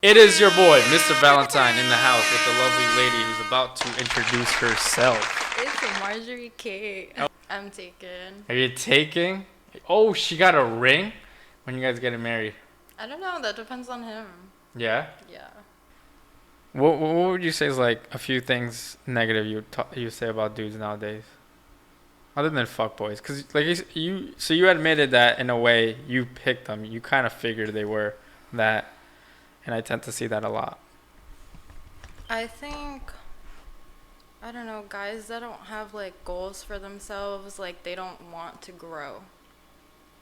It is your boy, Mr. Valentine, in the house with the lovely lady who's about to introduce herself. It's Marjorie K. Oh. I'm taken. Are you taking? Oh, she got a ring? When you guys getting married? I don't know. That depends on him. Yeah? Yeah. What would you say is like a few things negative you say about dudes nowadays? Other than fuckboys. Because like you admitted that in a way you picked them. You kind of figured they were that. And I tend to see that a lot. I think, I don't know, guys that don't have like goals for themselves, like they don't want to grow.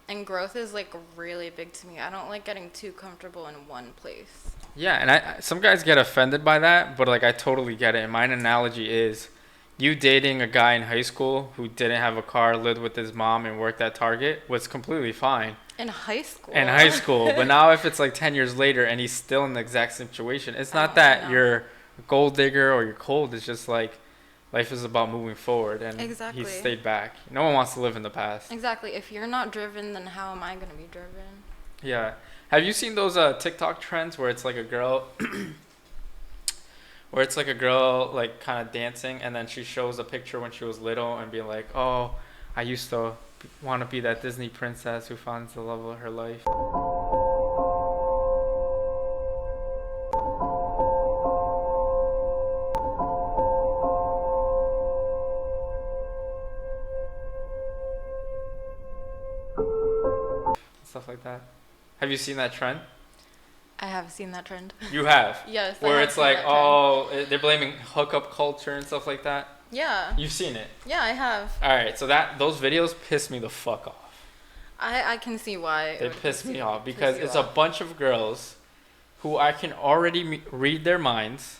And growth is like really big to me. I don't like getting too comfortable in one place. Yeah, and some guys get offended by that, but like I totally get it. And my analogy is you dating a guy in high school who didn't have a car, lived with his mom, and worked at Target was completely fine. In high school. In high school. But now if it's like 10 years later and he's still in the exact situation, it's not that you're a gold digger or you're cold. It's just like life is about moving forward. And exactly. He stayed back. No one wants to live in the past. Exactly. If you're not driven, then how am I going to be driven? Yeah. Have you seen those TikTok trends where it's like a girl... where it's like a girl like kind of dancing and then she shows a picture when she was little and being like, oh, I used to want to be that Disney princess who finds the love of her life. Stuff like that. Have you seen that trend? I have seen that trend. You have? Yes. Where it's like, oh, they're blaming hookup culture and stuff like that? Yeah. You've seen it? Yeah, I have. Alright, so those videos piss me the fuck off. I can see why. They piss me off because it's a bunch of girls who I can already read their minds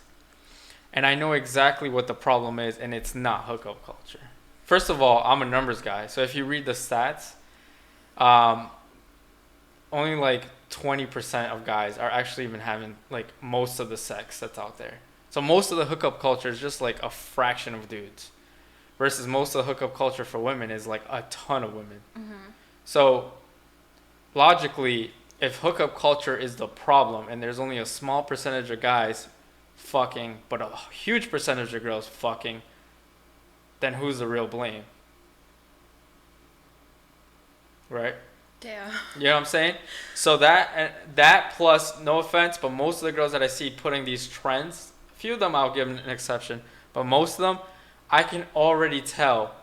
and I know exactly what the problem is, and it's not hookup culture. First of all, I'm a numbers guy, so if you read the stats, only like 20% of guys are actually even having like most of the sex that's out there. So most of the hookup culture is just like a fraction of dudes, versus most of the hookup culture for women is like a ton of women. Mm-hmm. So logically, if hookup culture is the problem and there's only a small percentage of guys fucking but a huge percentage of girls fucking, then who's the real blame? Right? Yeah. You know what I'm saying? So that plus, no offense, but most of the girls that I see putting these trends, a few of them I'll give an exception, but most of them, I can already tell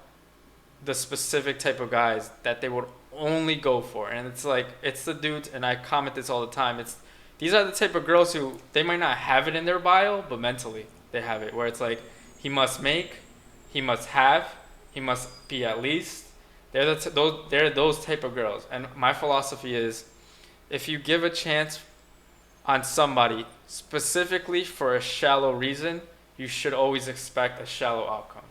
the specific type of guys that they would only go for. And it's like, it's the dudes, and I comment this all the time, these are the type of girls who, they might not have it in their bio, but mentally they have it, where it's like, he must make, he must have, he must be at least. They're those type of girls. And my philosophy is, if you give a chance on somebody specifically for a shallow reason, you should always expect a shallow outcome.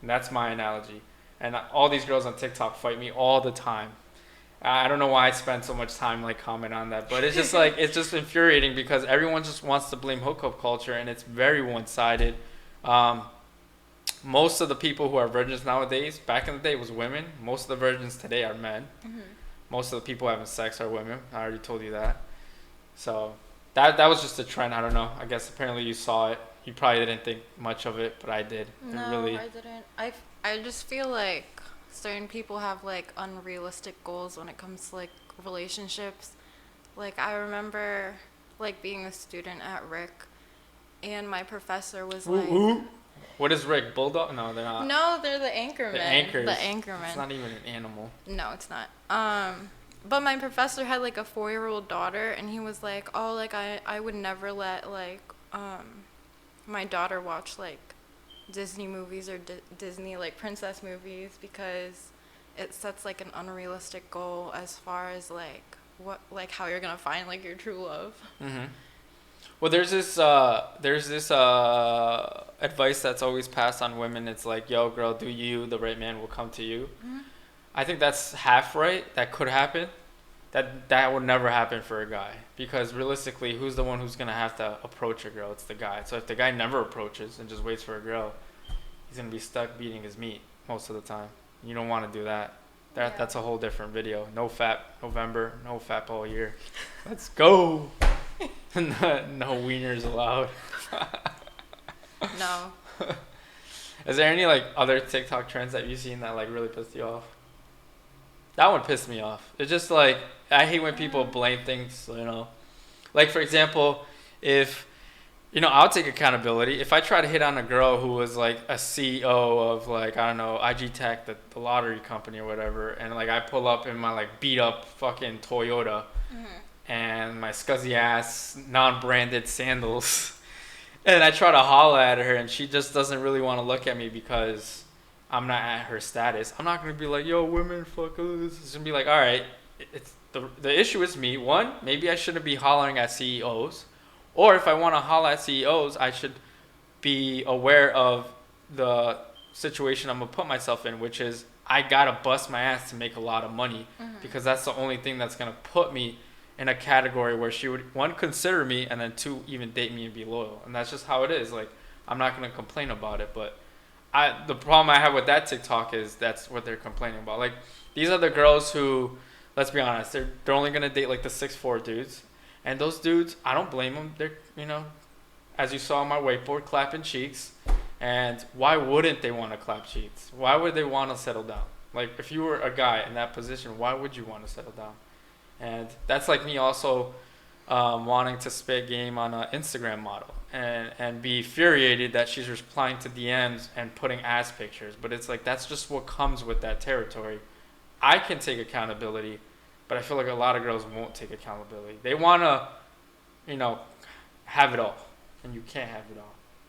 And that's my analogy. And all these girls on TikTok fight me all the time. I don't know why I spend so much time like comment on that, but it's just like, it's just infuriating because everyone just wants to blame hookup culture and it's very one-sided. Most of the people who are virgins nowadays, back in the day, was women. Most of the virgins today are men. Mm-hmm. Most of the people having sex are women. I already told you that. So that was just a trend. I don't know. I guess apparently you saw it. You probably didn't think much of it, but I did. No, I didn't. I just feel like certain people have like unrealistic goals when it comes to like relationships. Like I remember like being a student at Rick, and my professor was like. Ooh. What is Rick? Bulldog? No, they're not. No, they're the anchormen. The anchors. The anchormen. It's not even an animal. No, it's not. But my professor had like a 4-year-old daughter, and he was like, oh, like I would never let like my daughter watch like Disney movies or Disney like princess movies because it sets like an unrealistic goal as far as like what like how you're gonna find like your true love. Mm-hmm. Well, there's this advice that's always passed on women. It's like, yo, girl, do you, the right man will come to you. Mm-hmm. I think that's half right. That could happen. That would never happen for a guy. Because realistically, who's the one who's going to have to approach a girl? It's the guy. So if the guy never approaches and just waits for a girl, he's going to be stuck beating his meat most of the time. You don't want to do that. That's a whole different video. No fap November, no fap all year. Let's go. No wieners allowed. No. Is there any like other TikTok trends that you've seen that like really pissed you off? That one pissed me off. It's just like I hate when people blame things, you know. Like for example, if I'll take accountability. If I try to hit on a girl who was like a CEO of like I don't know IG Tech, the lottery company or whatever, and like I pull up in my like beat up fucking Toyota and my scuzzy ass non-branded sandals, and I try to holler at her, and she just doesn't really want to look at me because I'm not at her status. I'm not gonna be like, yo, women, fuck this. It's gonna be like, all right, it's the issue is me. One, maybe I shouldn't be hollering at CEOs, or if I want to holler at CEOs, I should be aware of the situation I'm gonna put myself in, which is I gotta bust my ass to make a lot of money because that's the only thing that's gonna put me in a category where she would one consider me and then two even date me and be loyal. And that's just how it is. Like I'm not gonna complain about it, but the problem I have with that TikTok is that's what they're complaining about. Like these are the girls who, let's be honest, they're only gonna date like the 6'4" dudes, and those dudes, I don't blame them. They're as you saw on my wakeboard, clapping cheeks. And why wouldn't they want to clap cheeks? Why would they want to settle down? Like if you were a guy in that position, why would you want to settle down? And that's like me also wanting to spit game on an Instagram model and be infuriated that she's replying to DMs and putting ass pictures. But it's like that's just what comes with that territory. I can take accountability, but I feel like a lot of girls won't take accountability. They want to, have it all, and you can't have it all.